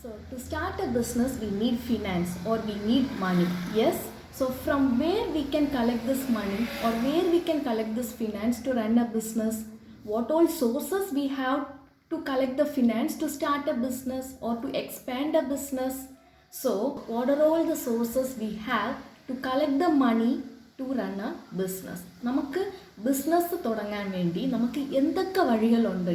So to start a business, we need finance or we need money. Yes. So from where we can collect this money or where we can collect this finance to run a business? What all sources we have to collect the finance to start a business or to expand a business? So what are all the sources we have to collect the money to run a business? നമുക്ക് business തുടങ്ങാൻ വേണ്ടി നമുക്ക് എന്തൊക്കെ വഴികളുണ്ട്,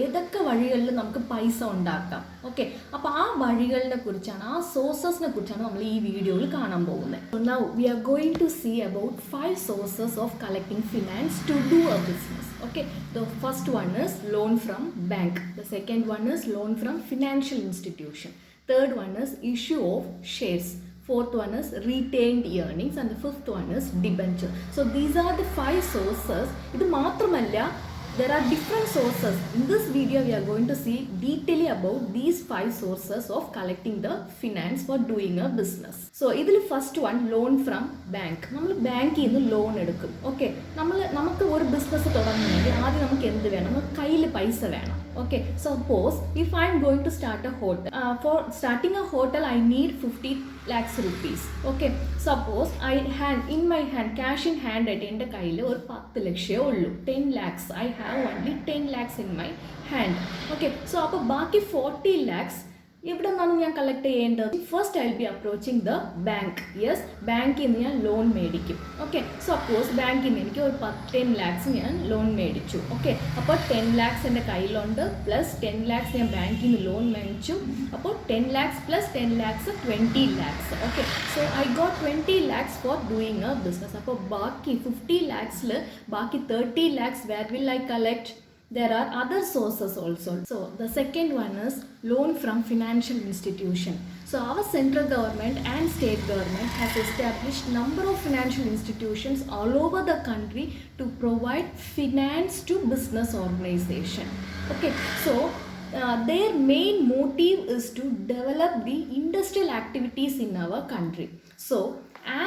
ഏതൊക്കെ വഴികളിൽ നമുക്ക് പൈസ ഉണ്ടാക്കാം. ഓക്കെ, അപ്പോൾ ആ വഴികളെ കുറിച്ചാണ്, ആ സോഴ്സസിനെ കുറിച്ചാണ് നമ്മൾ ഈ വീഡിയോയിൽ കാണാൻ പോകുന്നത്. So now we are going to see about 5 sources of collecting finance to do a business. Okay, the first one is loan from bank. The second one is loan from financial institution. Third one is issue of shares. Fourth one is retained earnings and the fifth one is debenture. So these are the 5 sources. ഇത് മാത്രമല്ല, there are different sources. In this video we are going to see detailing about these 5 sources of collecting the finance for doing a business. So ഇതിൽ first one, loan from bank. നമ്മൾ ബാങ്കിൽ നിന്ന് loan എടുക്കും. Okay, നമുക്ക് ഒരു business തുടങ്ങണമെങ്കിൽ ആദ്യം നമുക്ക് എന്ത് വേണം? നമുക്ക് കയ്യിൽ പൈസ വേണം. Okay, suppose if I am going to start a hotel, for starting a hotel I need 50 lakhs rupees. Okay, suppose I had in my hand, cash in hand at എൻ്റെ കയ്യിൽ ഒരു 10 ലക്ഷമേ ഉള്ളൂ. 10 lakhs, I have only 10 lakhs in my hand. Okay, so അപ്പോൾ ബാക്കി 40 lakhs എവിടെ നിന്നാണ് ഞാൻ collect ചെയ്യേണ്ടത്? First I will B approaching the bank. Yes, ബാങ്കിൽ നിന്ന് ഞാൻ ലോൺ മേടിക്കും. ഓക്കെ, സപ്പോസ് ബാങ്കിൽ നിന്ന് എനിക്ക് ഒരു 10 lakhs ഞാൻ ലോൺ മേടിച്ചു. ഓക്കെ, അപ്പോൾ 10 lakhs എൻ്റെ കയ്യിലുണ്ട്, പ്ലസ് 10 lakhs ഞാൻ ബാങ്കിൽ നിന്ന് ലോൺ മേടിച്ചു. അപ്പോൾ 10 lakhs plus 10 lakhs 20 lakhs. Okay, so I got 20 lakhs four doing A business. അപ്പോൾ ബാക്കി 50 lakhsൽ ബാക്കി 30 lakhs where will I collect? There are other sources also. So the second one is loan from financial institution. So our central government and state government has established number of financial institutions all over the country to provide finance to business organization. Okay, so their main motive is to develop the industrial activities in our country. So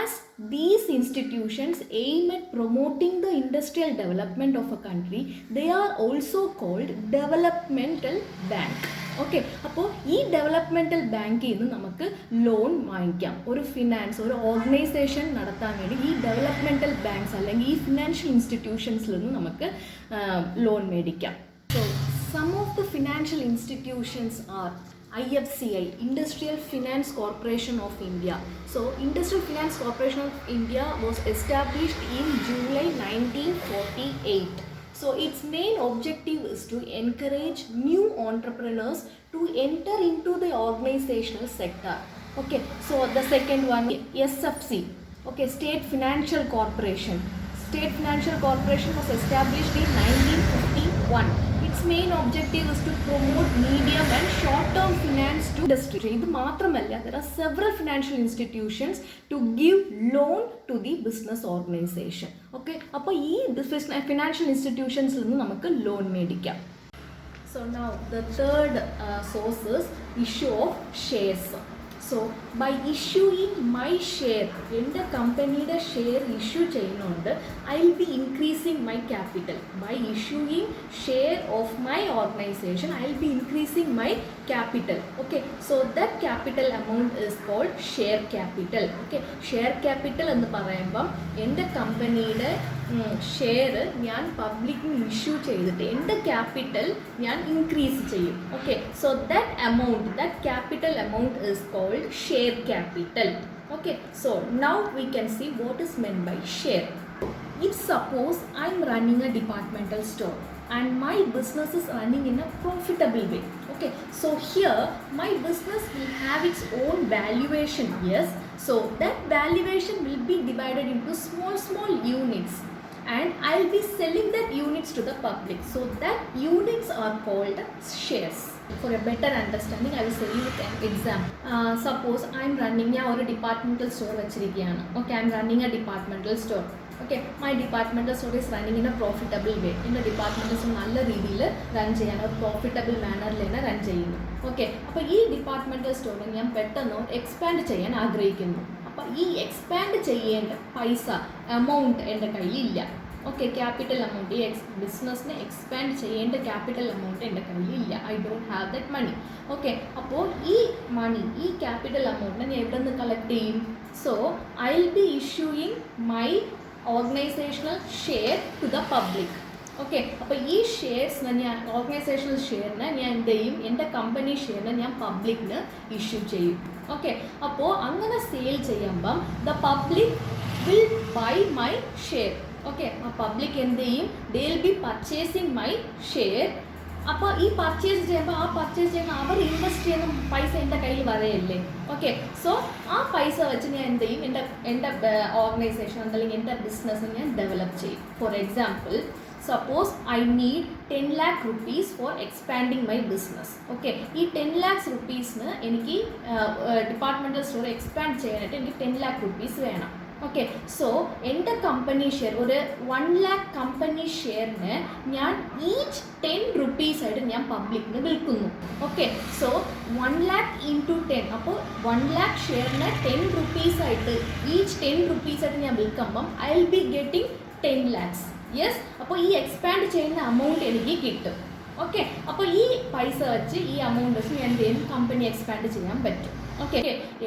as these institutions aim at promoting the industrial development of a country, they are also called developmental bank. Okay, അപ്പോൾ ഈ developmental ബാങ്കിൽ നിന്ന് നമുക്ക് loan വാങ്ങിക്കാം. ഒരു finance, ഒരു organisation നടത്താൻ വേണ്ടി ഈ ഡെവലപ്മെൻറ്റൽ ബാങ്ക്സ് അല്ലെങ്കിൽ ഈ ഫിനാൻഷ്യൽ ഇൻസ്റ്റിറ്റ്യൂഷൻസിൽ നിന്ന് നമുക്ക് ലോൺ മേടിക്കാം. So some of the financial institutions are IFCI, Industrial Finance Corporation of India. So Industrial Finance Corporation of India was established in July 1948. So its main objective is to encourage new entrepreneurs to enter into the organizational sector. Okay, so the second one, SFC. Okay, State Financial Corporation. State Financial Corporation was established in 1951. Its main objective is to promote medium and short-term finance to industry. ഇത് മാത്രമല്ല, there are several financial institutions to give loan to the business organization. Okay, അപ്പോൾ ഈ financial ഇൻസ്റ്റിറ്റ്യൂഷൻസിൽ നിന്ന് നമുക്ക് loan മേടിക്കാം. So now the third source is issue of shares. So by issuing my share, എൻ്റെ കമ്പനിയുടെ share issue ചെയ്യുന്നുണ്ട്, I will be increasing my capital. By issuing share of my organisation I will be increasing my capital. Okay, so that capital amount is called share capital. Okay, share capital എന്ന് പറയുമ്പം എൻ്റെ കമ്പനിയുടെ share ഞാൻ പബ്ലിക്കിന് issue ചെയ്തിട്ട് എൻ്റെ capital ഞാൻ increase ചെയ്യും. Okay, so that amount, that capital amount is called share capital. Okay, so now we can see what is meant by share. If suppose I am running a departmental store and my business is running in a profitable way. Okay, so here my business will have its own valuation. Yes, so that valuation will be divided into small units and I will be selling that units to the public. So that units are called shares. For a better understanding, I will tell you with an example. Suppose I am running a departmental store വെച്ചിരിക്കുകയാണ്. Okay, I am running a departmental store. Okay, my departmental store is running in a profitable way. എൻ്റെ departmental store നല്ല രീതിയിൽ run ചെയ്യാൻ ഒരു profitable മാനറിൽ തന്നെ run ചെയ്യുന്നു. Okay, അപ്പോൾ ഈ ഡിപ്പാർട്ട്മെൻറ്റൽ സ്റ്റോറിൽ ഞാൻ പെട്ടെന്ന് എക്സ്പാൻഡ് ചെയ്യാൻ ആഗ്രഹിക്കുന്നു. അപ്പോൾ ഈ എക്സ്പാൻഡ് ചെയ്യേണ്ട പൈസ എമൗണ്ട് എൻ്റെ കയ്യിലില്ല. ഓക്കെ, ക്യാപിറ്റൽ എമൗണ്ട്, ഈ ബിസിനസ്സിനെ എക്സ്പാൻഡ് ചെയ്യേണ്ട ക്യാപിറ്റൽ എമൗണ്ട് എൻ്റെ കയ്യിലില്ല. I don't have that money. Okay, അപ്പോൾ ഈ മണി, ഈ ക്യാപിറ്റൽ എമൗണ്ടിനെ ഞാൻ എവിടെ നിന്ന് കളക്ട് ചെയ്യും? So I will be issuing my organisational share to the public. Okay, അപ്പോൾ ഈ ഷെയർസിനെ ഞാൻ ഓർഗനൈസേഷണൽ ഷെയറിനെ ഞാൻ എന്ത് ചെയ്യും? എൻ്റെ കമ്പനി ഷെയറിനെ ഞാൻ പബ്ലിക്കിന് ഇഷ്യൂ ചെയ്യും. ഓക്കെ, അപ്പോൾ അങ്ങനെ സെയിൽ ചെയ്യുമ്പം the public will buy my share. Okay, ആ പബ്ലിക് എന്ത് ചെയ്യും? They will B purchasing my share. അപ്പോൾ ഈ പർച്ചേസ് ചെയ്യുമ്പോൾ ആ പർച്ചേസ് ചെയ്യുമ്പോൾ അവർ ഇൻവെസ്റ്റ് ചെയ്യുന്ന പൈസ എൻ്റെ കയ്യിൽ വരെയല്ലേ. ഓക്കെ, സോ ആ പൈസ വെച്ച് ഞാൻ എന്ത് ചെയ്യും? എൻ്റെ ഓർഗനൈസേഷൻ അല്ലെങ്കിൽ എൻ്റെ ബിസിനസ് ഞാൻ ഡെവലപ്പ് ചെയ്യും. For example, suppose I need 10 lakh rupees for expanding my business. Okay, ഈ 10 lakhs rupeesന് എനിക്ക് ഡിപ്പാർട്ട്മെൻറ്റൽ സ്റ്റോർ എക്സ്പാൻഡ് ചെയ്യാനായിട്ട് എനിക്ക് 10 lakh rupees വേണം. ഓക്കെ, സോ എൻ്റെ കമ്പനി ഷെയർ ഒരു 1 lakh കമ്പനി ഷെയറിന് ഞാൻ ഈച്ച് 10 rupees ആയിട്ട് ഞാൻ പബ്ലിക്കിന് വിൽക്കുന്നു. ഓക്കെ, സോ 1 lakh into 10, അപ്പോൾ 1 lakh ഷെയറിന് 10 rupees ആയിട്ട് ഈച്ച് 10 rupees ആയിട്ട് ഞാൻ വിൽക്കുമ്പം I will be getting 10 lakhs. Yes, അപ്പോൾ ഈ എക്സ്പാൻഡ് ചെയ്യുന്ന എമൗണ്ട് എനിക്ക് കിട്ടും. ഓക്കെ, അപ്പോൾ ഈ പൈസ വെച്ച് ഈ എമൗണ്ട് വെച്ച് ഞാൻ എന്തെങ്കിലും കമ്പനി എക്സ്പാൻഡ് ചെയ്യാൻ പറ്റും. ഓക്കെ,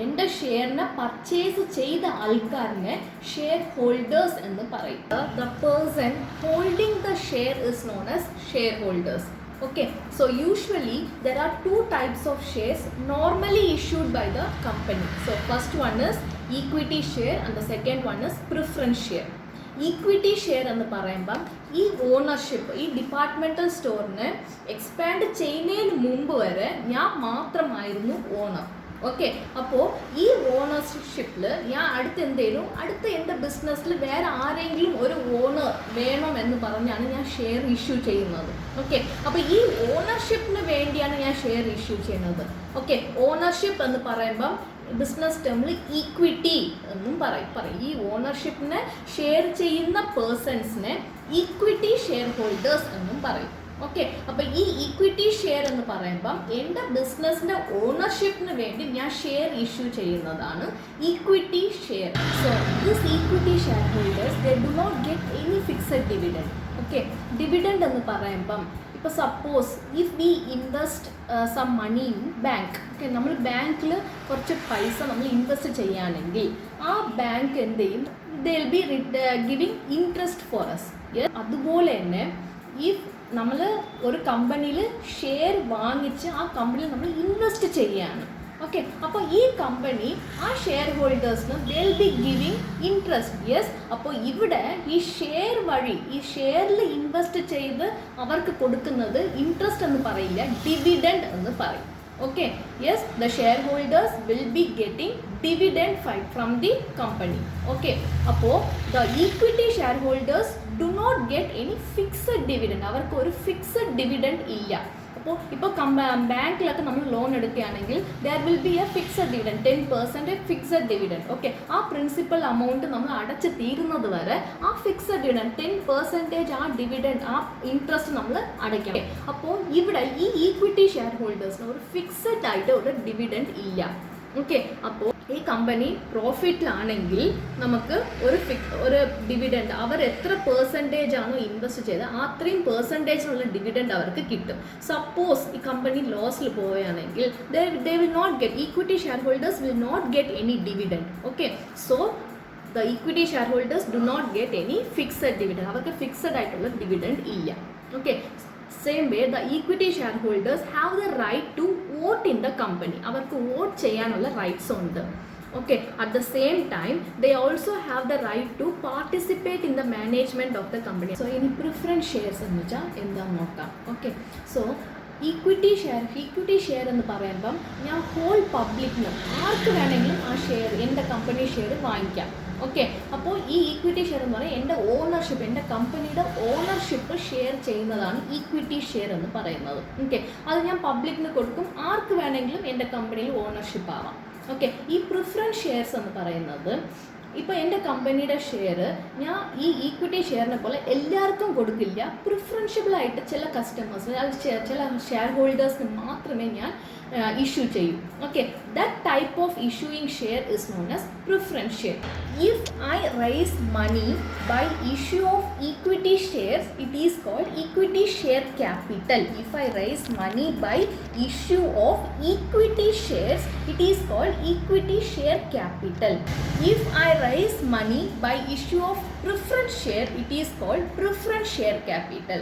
എൻ്റെ ഷെയറിനെ പർച്ചേസ് ചെയ്ത ആൾക്കാരിനെ ഷെയർ ഹോൾഡേഴ്സ് എന്ന് പറയും. The person holding the share is known as share holders. Okay, so usually there are two types of shares normally issued by the company. So first one is equity share and the second one is preference share. Equity share എന്ന് പറയുമ്പം ഈ ownership ഈ departmental സ്റ്റോറിന് expand ചെയ്യുന്നതിന് മുമ്പ് വരെ ഞാൻ മാത്രമായിരുന്നു owner. Okay, അപ്പോൾ ഈ ഓണർഷിപ്പിൽ ഞാൻ അടുത്ത എൻ്റെ ബിസിനസ്സിൽ വേറെ ആരെങ്കിലും ഒരു ഓണർ വേണമെന്ന് പറഞ്ഞാണ് ഞാൻ ഷെയർ ഇഷ്യൂ ചെയ്യുന്നത്. ഓക്കെ, അപ്പോൾ ഈ ഓണർഷിപ്പിന് വേണ്ടിയാണ് ഞാൻ ഷെയർ ഇഷ്യൂ ചെയ്യുന്നത്. ഓക്കെ, ഓണർഷിപ്പ് എന്ന് പറയുമ്പം ബിസിനസ് ടേമിൽ ഈക്വിറ്റി എന്നും പറയും. ഈ ഓണർഷിപ്പിനെ ഷെയർ ചെയ്യുന്ന പേഴ്സൺസിനെ ഈക്വിറ്റി ഷെയർ ഹോൾഡേഴ്സ് എന്നും പറയും. ഓക്കെ, അപ്പോൾ ഈ ഈക്വിറ്റി ഷെയർ എന്ന് പറയുമ്പം എൻ്റെ ബിസിനസ്സിൻ്റെ ഓണർഷിപ്പിന് വേണ്ടി ഞാൻ ഷെയർ ഇഷ്യൂ ചെയ്യുന്നതാണ് equity share. So this equity share holders they do not get any fixed dividend. Okay, dividend എന്ന് പറയുമ്പം ഇപ്പോൾ suppose if we invest some money in bank. Okay, നമ്മൾ ബാങ്കിൽ കുറച്ച് പൈസ നമ്മൾ ഇൻവെസ്റ്റ് ചെയ്യുകയാണെങ്കിൽ ആ ബാങ്ക് എന്ത് ചെയ്യും? They will be giving interest for us. അതുപോലെ തന്നെ ഇഫ് നമ്മൾ ഒരു കമ്പനിയിൽ ഷെയർ വാങ്ങിച്ച് ആ കമ്പനിയിൽ നമ്മൾ ഇൻവെസ്റ്റ് ചെയ്യുകയാണ്. ഓക്കെ, അപ്പോൾ ഈ കമ്പനി ആ ഷെയർ ഹോൾഡേഴ്സിന് they will be giving interest. Yes, അപ്പോൾ ഇവിടെ ഈ ഷെയർ വഴി ഈ ഷെയറിൽ ഇൻവെസ്റ്റ് ചെയ്ത് അവർക്ക് കൊടുക്കുന്നത് ഇൻട്രസ്റ്റ് എന്ന് പറയില്ല, ഡിവിഡൻഡ് എന്ന് പറയും. Okay, yes, the shareholders will be getting dividend from the company. Okay, അപ്പോൾ the equity shareholders do not get any fixed dividend. അവർക്ക് ഒരു ഫിക്സഡ് ഡിവിഡൻഡ് ഇല്ല. ഇപ്പോൾ ബാങ്കിലൊക്കെ നമ്മൾ ലോൺ എടുക്കുകയാണെങ്കിൽ there will be A fixed dividend 10% fixed dividend. Okay, ആ principal amount നമ്മൾ അടച്ച് തീരുന്നത് വരെ ആ ഫിക്സഡ് ഡിവിഡൻഡ് 10% ആ ഡിവിഡൻഡ് ആ ഇൻട്രസ്റ്റ് നമ്മൾ അടയ്ക്കണം. അപ്പോൾ ഇവിടെ ഈ ഈക്വിറ്റി ഷെയർ ഹോൾഡേഴ്സിന് ഒരു ഫിക്സഡ് ആയിട്ട് ഒരു ഡിവിഡൻഡ് ഇല്ല. ഓക്കെ, അപ്പോൾ ഈ കമ്പനി പ്രോഫിറ്റിലാണെങ്കിൽ നമുക്ക് ഒരു ഡിവിഡൻഡ് അവർ എത്ര പെർസെൻറ്റേജ് ആണോ ഇൻവെസ്റ്റ് ചെയ്തത് അത്രയും പെർസെൻറ്റേജിനുള്ള ഡിവിഡൻഡ് അവർക്ക് കിട്ടും. സപ്പോസ് ഈ കമ്പനി ലോസിൽ പോവുകയാണെങ്കിൽ they will not get, equity shareholders will not get any dividend. Okay, so the equity shareholders do not get any fixed dividend. അവർക്ക് ഫിക്സഡ് ആയിട്ടുള്ള ഡിവിഡൻഡ് ഇല്ല. Okay, same way the equity shareholders have the right to vote in the company. അവർക്ക് vote ചെയ്യാനുള്ള rights ഉണ്ട്. Okay, at the same time they also have the right to participate in the management of the company. So ഇനി preference shares എന്ന് വെച്ചാൽ എന്താണെന്ന് നോക്കാം. Okay, so equity share എന്ന് പറയുമ്പം ഞാൻ ഹോൾ പബ്ലിക്കിന് ആർക്ക് വേണമെങ്കിലും ആ ഷെയർ എൻ്റെ കമ്പനി ഷെയർ വാങ്ങിക്കാം. ഓക്കെ, അപ്പോൾ ഈ ഈക്വിറ്റി ഷെയർ എന്ന് പറയുന്നത് എൻ്റെ ഓണർഷിപ്പ്, എൻ്റെ കമ്പനിയുടെ ഓണർഷിപ്പ് ഷെയർ ചെയ്യുന്നതാണ് ഈക്വിറ്റി ഷെയർ എന്ന് പറയുന്നത്. ഓക്കെ, അത് ഞാൻ പബ്ലിക്കിന് കൊടുക്കും, ആർക്ക് വേണമെങ്കിലും എൻ്റെ കമ്പനിയിൽ ഓണർഷിപ്പ് ആവാം. ഓക്കെ, ഈ പ്രിഫറൻസ് ഷെയർസ് എന്ന് പറയുന്നത് ഇപ്പോൾ എൻ്റെ കമ്പനിയുടെ ഷെയർ ഞാൻ ഈ ഈക്വിറ്റി ഷെയറിനെ പോലെ എല്ലാവർക്കും കൊടുക്കില്ല, പ്രിഫറൻഷ്യബിളായിട്ട് ചില കസ്റ്റമേഴ്സ് ചില ഷെയർ ഹോൾഡേഴ്സിന് മാത്രമേ ഞാൻ ഇഷ്യൂ ചെയ്യും. Okay, that type of issuing share is known as preference share. If I raise money by issue of equity shares it is called equity share capital. If I raise money by issue of equity shares it is called equity share capital. If I raise money by issue of preference share, it is called preference share capital.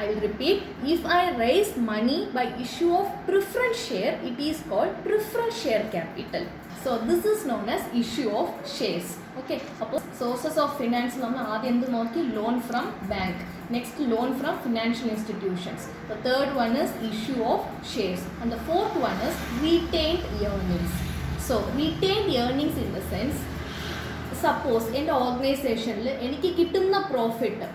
I will repeat. If I raise money by issue of preference share, it is called preference share capital. So this is known as issue of shares. Okay. അപ്പോൾ sources of finance നമ്മൾ ആദ്യം എന്ത് നോക്കി? Loan from bank. Next, loan from financial institutions. The third one is issue of shares. And the fourth one is retained earnings. So retained earnings in the sense, suppose എൻ്റെ ഓർഗനൈസേഷനിൽ എനിക്ക് കിട്ടുന്ന profit,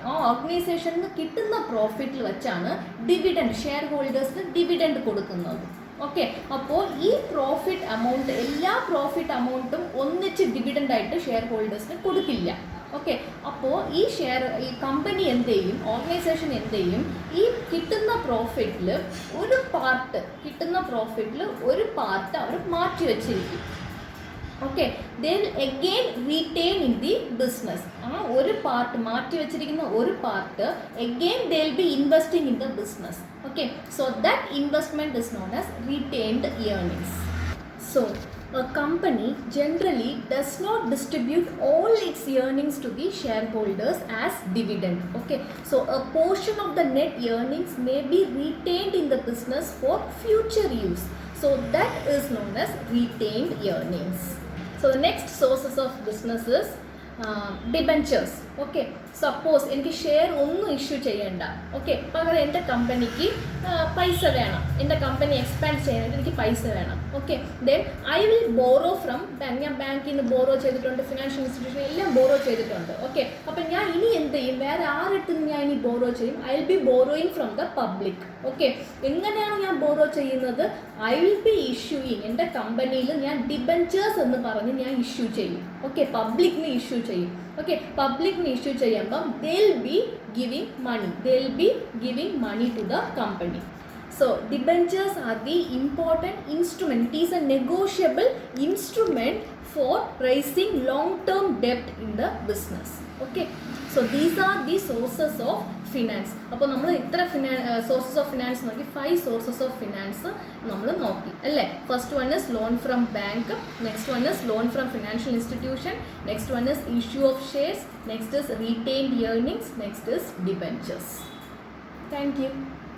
ആ ഓർഗനൈസേഷനിൽ കിട്ടുന്ന പ്രോഫിറ്റിൽ വെച്ചാണ് ഡിവിഡൻഡ് ഷെയർ ഹോൾഡേഴ്സിന് ഡിവിഡൻഡ് കൊടുക്കുന്നത്. Okay, അപ്പോൾ ഈ പ്രോഫിറ്റ് എമൗണ്ട്, എല്ലാ പ്രോഫിറ്റ് എമൗണ്ടും ഒന്നിച്ച് ഡിവിഡൻഡായിട്ട് ഷെയർ ഹോൾഡേഴ്സിന് കൊടുക്കില്ല. ഓക്കെ, അപ്പോൾ ഈ കമ്പനി എന്ത് ചെയ്യും, ഓർഗനൈസേഷൻ എന്ത് ചെയ്യും, ഈ കിട്ടുന്ന പ്രോഫിറ്റിൽ ഒരു പാർട്ട് അവർ മാറ്റി വെച്ചിരിക്കും. Okay, they will again retain in the business. ആ ഒരു പാർട്ട് മാറ്റി വെച്ചിരിക്കുന്ന ഒരു part again they will be investing in the business. Okay, so that investment is known as retained earnings. So a company generally does not distribute all its earnings to the shareholders as dividend. Okay, so a portion of the net earnings may be retained in the business for future use. So that is known as retained earnings. So the next sources of business is debentures. Okay, suppose എനിക്ക് share ഒന്നും issue ചെയ്യണ്ട. Okay, പകരം എൻ്റെ കമ്പനിക്ക് പൈസ വേണം, എൻ്റെ company expand ചെയ്യാനായിട്ട് എനിക്ക് പൈസ വേണം. Okay, then I will borrow from bank. ഞാൻ ബാങ്കിൽ നിന്ന് ബോറോ ചെയ്തിട്ടുണ്ട്, ഫിനാൻഷ്യൽ ഇൻസ്റ്റിറ്റ്യൂഷൻ എല്ലാം ബോറോ ചെയ്തിട്ടുണ്ട്. ഓക്കെ, അപ്പം ഞാൻ ഇനി എന്ത് ചെയ്യും, വേറെ ആരെടുത്ത് നിന്ന് ഞാൻ ഇനി ബോറോ ചെയ്യും? I will B borrowing from the public. Okay, എങ്ങനെയാണ് ഞാൻ ബോറോ ചെയ്യുന്നത്? ഐ വിൽ ബി ഇഷ്യൂയിങ്, എൻ്റെ കമ്പനിയിൽ ഞാൻ ഡിബെഞ്ചേഴ്സ് എന്ന് പറഞ്ഞ് ഞാൻ ഇഷ്യൂ ചെയ്യും. ഓക്കെ, പബ്ലിക്കിന് ഇഷ്യൂ ചെയ്യും. ഓക്കെ, പബ്ലിക്കിന് ഇഷ്യൂ ചെയ്യുമ്പം they will be giving money to the company. So debentures are the important instrument. It is a negotiable instrument for raising long-term debt in the business. Okay, so these are the sources of finance. അപ്പോൾ നമ്മൾ ഇത്ര sources of finance നോക്കി, 5 sources of finance നമ്മൾ നോക്കി അല്ലേ. First one is loan from bank, next one is loan from financial institution, next one is issue of shares, next is retained earnings, next is debentures. Thank you.